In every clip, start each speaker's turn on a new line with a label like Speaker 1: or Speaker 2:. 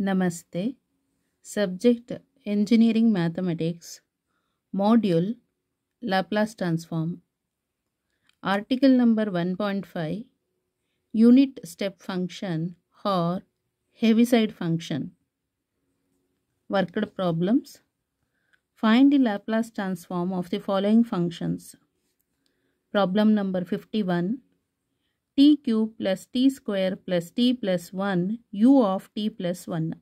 Speaker 1: Namaste. Subject Engineering Mathematics. Module Laplace Transform. Article number 1.5 Unit Step Function or Heaviside Function. Worked problems. Find the Laplace transform of the following functions. Problem number 51. T cube plus t square plus t plus 1 u of t plus 1.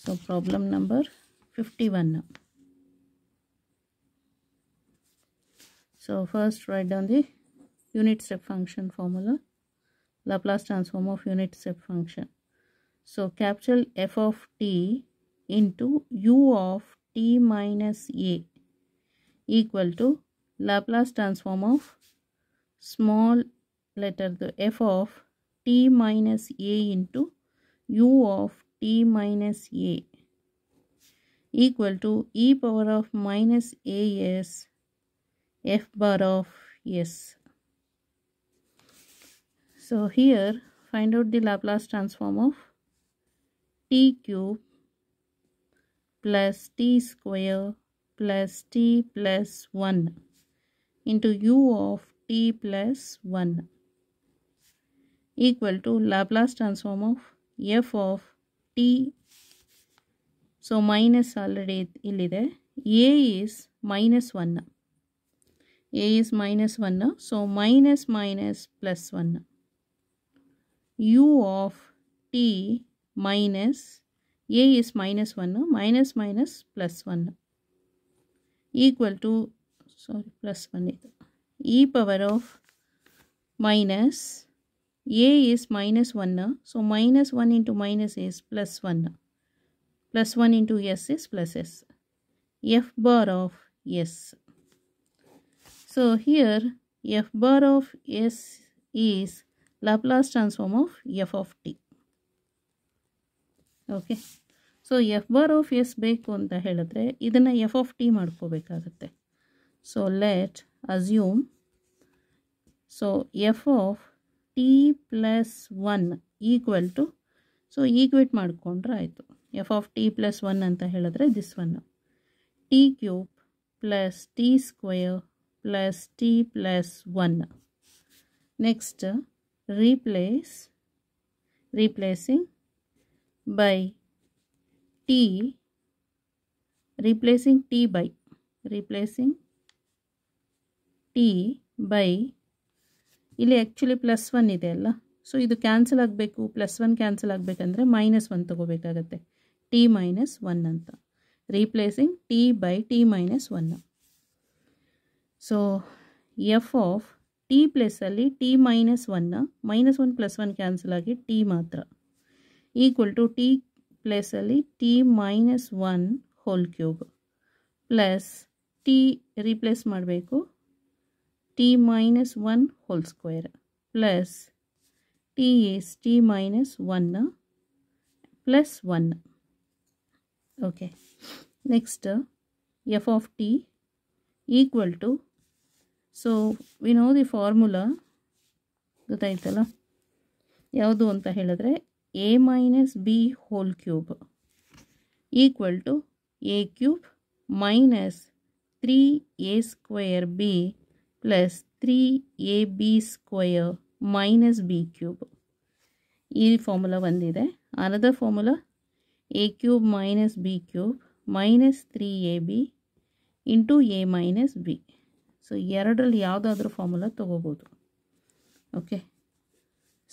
Speaker 1: So problem number 51. So first write down the unit step function formula. Laplace transform of unit step function. So capital F of t into u of t minus a equal to Laplace transform of small letter the f of t minus a into u of t minus a equal to e power of minus as f bar of s. So here find out the Laplace transform of t cube plus t square plus t plus 1 into u of t plus 1 equal to Laplace transform of f of t. So minus already illide. A is minus 1. A is minus 1. So minus minus plus 1. U of t minus a is minus 1. Minus minus plus 1 equal to plus 1. E power of minus a is minus 1. So minus 1 into minus is plus 1. Plus 1 into s is plus s. F bar of s. So here f bar of s is Laplace transform of f of t. Okay. So f bar of s ಬೇಕು ಅಂತ ಹೇಳಿದ್ರೆ ಇದನ್ನ f of t ಮಾಡ್ಕೋಬೇಕಾಗುತ್ತೆ. So let assume so f of t plus 1 equal to so equate ಮಾಡ್ಕೊಂಡ್ರೆ ಆಯಿತು. f of t plus 1 ಅಂತ ಹೇಳಿದ್ರೆ this one t cube plus t square plus t plus 1. Next replacing by t replacing t by ಇಲ್ಲಿ actually plus 1 ಇದೆ ಅಲ್ಲ. So ಇದು cancel ಆಗಬೇಕು. Plus 1 cancel ಆಗಬೇಕಂದ್ರೆ ಮೈನಸ್ 1 ತಗೋಬೇಕಾಗತ್ತೆ. ಟಿ ಮೈನಸ್ 1 ಅಂತ replacing T by T minus 1. So F of T ಪ್ಲೇಸಲ್ಲಿ T minus 1 minus 1 plus 1 cancel ಆಗಿ ಟಿ ಮಾತ್ರ ಈಕ್ವಲ್ ಟು ಟಿ ಪ್ಲೇಸಲ್ಲಿ T minus 1 whole cube plus T replace ಮಾಡಬೇಕು t minus 1 whole square plus t is t minus 1 plus 1. Okay. Next f of t equal to so we know the formula ಗೊತ್ತಾಯ್ತಲ್ಲ ಯಾವುದು ಅಂತ ಹೇಳಿದ್ರೆ a minus b whole cube equal to a cube minus 3a square b plus 3ab square minus b cube. ಈ formula ಬಂದಿದೆ. Another formula a cube minus b cube minus 3ab into a minus b. So ಎರಡರಲ್ಲಿ ಯಾವುದಾದ್ರೂ formula ತಗೋಬೋದು. Okay.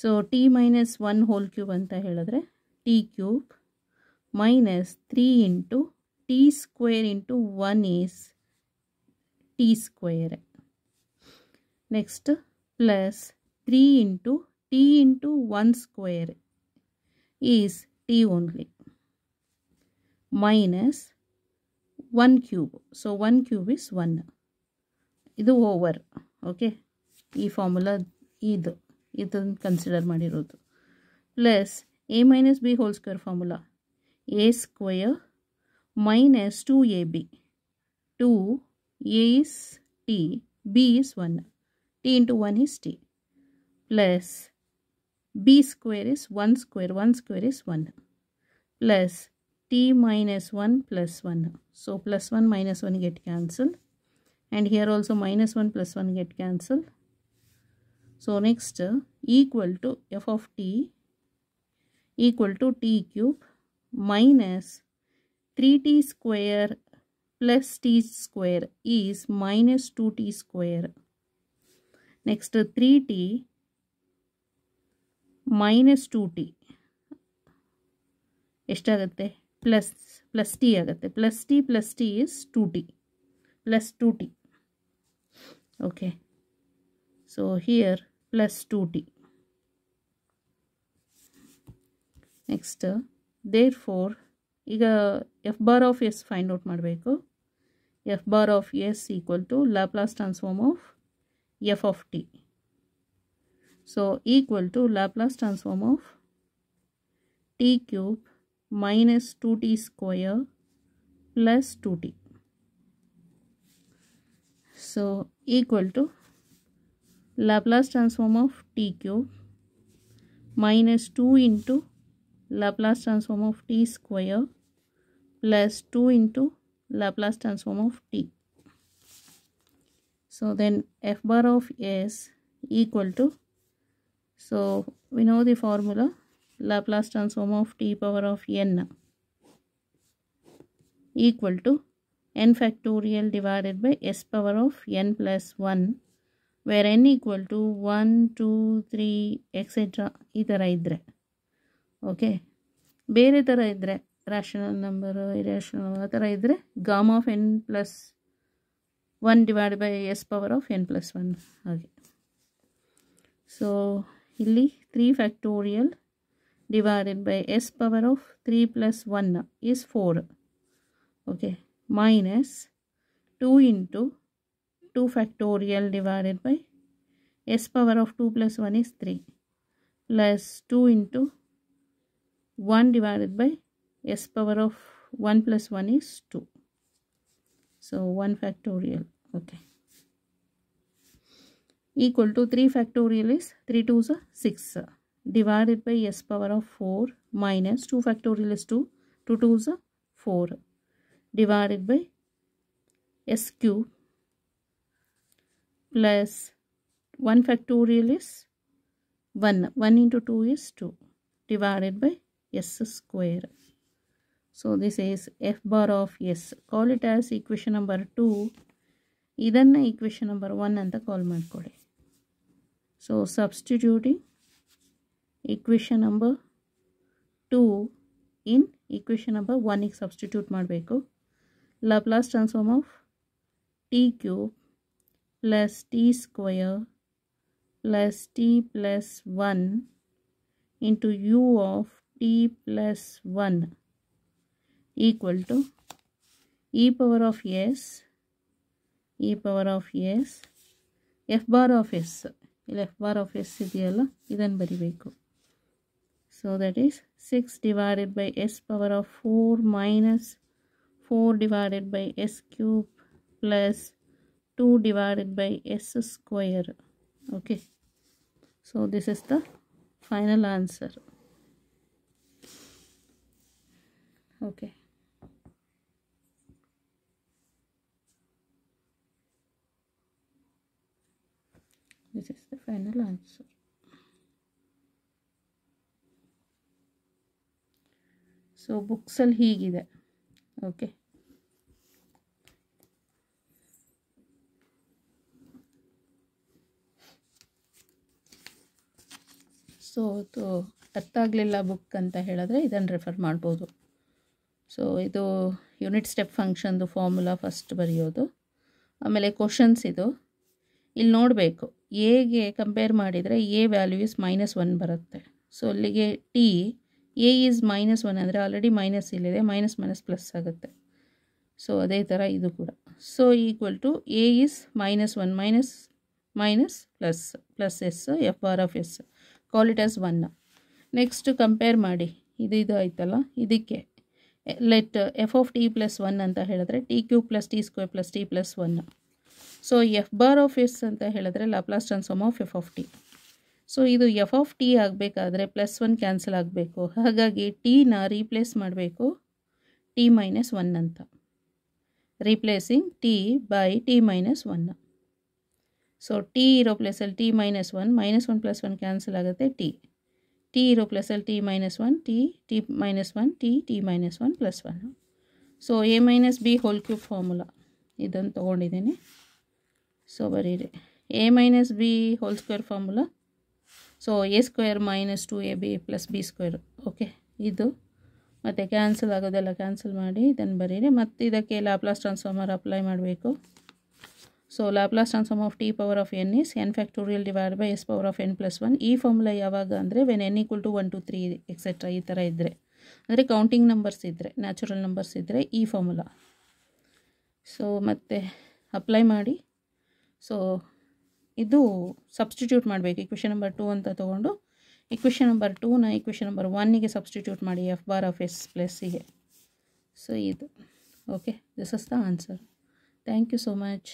Speaker 1: So T minus 1 whole cube ಅಂತ ಹೇಳಿದ್ರೆ t cube minus 3 into T square into 1 is T square. Next plus 3 into T into 1 square is T only minus 1 cube. So 1 cube is 1. ಇದು over. Okay. ಈ formula ಇದನ್ನು consider ಮಾಡಿರೋದು plus A minus B whole square formula A square minus 2ab 2 a is t b is 1 t into 1 is t plus b square is 1 square is 1 plus t minus 1 plus 1. So plus 1 minus 1 get cancelled, and here also minus 1 plus 1 get cancelled. So next equal to f of t equal to t cube minus 3t square plus t square is minus 2t square. Next 3t minus 2t ಎಷ್ಟಾಗುತ್ತೆ plus T ಆಗುತ್ತೆ. Plus T is 2t plus 2t. Okay, so here plus 2t. Next therefore ಈಗ f bar of s find out ಮಾಡಬೇಕು. f bar of s equal to Laplace transform of f of t. So equal to Laplace transform of t cube minus 2t square plus 2t. So equal to Laplace transform of t cube minus 2 into Laplace transform of t square plus 2 into Laplace transform of t. So then f bar of s equal to, so we know the formula, Laplace transform of t power of n equal to n factorial divided by s power of n plus 1, where n equal to 1, 2, 3 etc. ಈ ಥರ ಇದ್ದರೆ okay. ಬೇರೆ ಥರ ಇದ್ದರೆ rational number irrational ಆ ಥರ ಇದ್ದರೆ gamma of n plus 1 divide by s power of n plus 1 ಹಾಗೆ. ಸೊ ಇಲ್ಲಿ 3 factorial divided by s power of 3 plus 1 is 4. Okay, minus 2 into 2 factorial divided by s power of 2 plus 1 is 3 plus 2 into 1 divided by s power of 1 plus 1 is 2. So 1 factorial. Okay, equal to 3 factorial is 3 2s are 6 divided by s power of 4 minus 2 factorial is 2, 2 2s are 4 divided by s cube plus 1 factorial is 1, 1 into 2 is 2 divided by s square. So this is f bar of s. Call it as equation number 2. idanna equation number 1 anta call ಮಾಡ್ಕೊಳ್ಳಿ. So substituting equation number 2 in equation number 1 ಗೆ substitute ಮಾಡಬೇಕು. Laplace transform of t cube plus t square plus t plus 1 into u of t plus 1 equal to e power of s f bar of s. ಇಲ್ಲಿ f bar of s ಇದೆಯಲ್ಲ ಇದನ್ನು ಬರಿಬೇಕು. So that is 6 divided by s power of 4 minus 4 divided by s cube plus 2 divided by s square. Okay, so this is the final answer. Okay, this is the final answer. So ಬುಕ್ಸಲ್ಲಿ ಹೀಗಿದೆ. Okay, so ಇದು ಅರ್ಥ ಆಗಲಿಲ್ಲ book ಅಂತ ಹೇಳಿದ್ರೆ ಇದನ್ನು refer ಮಾಡ್ಬೋದು. So ಇದು ಯೂನಿಟ್ ಸ್ಟೆಪ್ ಫಂಕ್ಷನ್ದು ಫಾರ್ಮುಲಾ ಫಸ್ಟ್ ಬರೆಯೋದು, ಆಮೇಲೆ ಕ್ವಶನ್ಸ್ ಇದು ಇಲ್ಲಿ ನೋಡಬೇಕು. ಎಗೆ ಕಂಪೇರ್ ಮಾಡಿದರೆ ಎ ವ್ಯಾಲ್ಯೂ ಇಸ್ -1 ಬರುತ್ತೆ. ಸೊ ಅಲ್ಲಿಗೆ ಟಿ ಎ ಈಸ್ -1 ಅಂದರೆ ಆಲ್ರೆಡಿ ಮೈನಸ್ ಇಲ್ಲಿದೆ, ಮೈನಸ್ ಮೈನಸ್ ಪ್ಲಸ್ ಆಗುತ್ತೆ. ಸೊ ಅದೇ ಥರ ಇದು ಕೂಡ. So equal to a is -1 minus minus plus plus s f bar of s, call it as 1. Next compare ಮಾಡಿ ಇದು ಆಯ್ತಲ್ಲ, ಇದಕ್ಕೆ let f of t plus 1 ಅಂತ ಹೇಳಿದ್ರೆ t cube plus t square plus t plus 1. So f bar of s ಅಂತ ಹೇಳಿದ್ರೆ Laplace transform of f of T. So ಇದು F of T ಆಗಬೇಕಾದ್ರೆ +1 ಕ್ಯಾನ್ಸಲ್ ಆಗಬೇಕು. ಹಾಗಾಗಿ ಟೀನ ರೀಪ್ಲೇಸ್ ಮಾಡಬೇಕು t-1 ಅಂತ. Replacing t by t-1. So T ಇರೋ ಪ್ಲೇಸಲ್ಲಿ t-1 -1 + 1 ಕ್ಯಾನ್ಸಲ್ ಆಗುತ್ತೆ ಟಿ ಇರೋ ಪ್ಲೇಸಲ್ಲಿ t-1 t-1 t-1 +1. So a - b whole cube formula ಇದನ್ನು ತೊಗೊಂಡಿದ್ದೀನಿ. ಸೊ ಬರೀರಿ a - b whole square formula. So a² - 2ab + b². Okay, ಇದು ಮತ್ತು ಕ್ಯಾನ್ಸಲ್ ಆಗೋದೆಲ್ಲ ಕ್ಯಾನ್ಸಲ್ ಮಾಡಿ ಇದನ್ನು ಬರೀರಿ. ಮತ್ತು ಇದಕ್ಕೆ ಲ್ಯಾಪ್ಲಾಸ್ ಟ್ರಾನ್ಸ್ಫಾರ್ಮರ್ ಅಪ್ಲೈ ಮಾಡಬೇಕು. So Laplace transform of t power of n is n factorial divide by s power of n + 1. ಈ formula ಯಾವಾಗ ಅಂದರೆ ವೆನ್ n = 1 2 3 ಎಕ್ಸೆಟ್ರಾ ಈ ಥರ ಇದ್ದರೆ, ಅಂದರೆ ಕೌಂಟಿಂಗ್ ನಂಬರ್ಸ್ ಇದ್ದರೆ, ನ್ಯಾಚುರಲ್ ನಂಬರ್ಸ್ ಇದ್ದರೆ ಈ ಫಾರ್ಮುಲಾ. ಸೊ ಮತ್ತೆ ಅಪ್ಲೈ ಮಾಡಿ. ಸೊ ಇದು ಸಬ್ಸ್ಟಿಟ್ಯೂಟ್ ಮಾಡಬೇಕು. ಇಕ್ವೇಷನ್ ನಂಬರ್ 2 ಅಂತ ತೊಗೊಂಡು ಇಕ್ವೇಷನ್ ನಂಬರ್ 2ನ ಇಕ್ವೇಷನ್ ನಂಬರ್ 1ಗೆ ಸಬ್ಸ್ಟಿಟ್ಯೂಟ್ ಮಾಡಿ f ಬಾರ್ ಆಫ್ s ಪ್ಲಸ್ಸಿಗೆ. ಸೊ ಇದು okay, this is the answer. Thank you so much.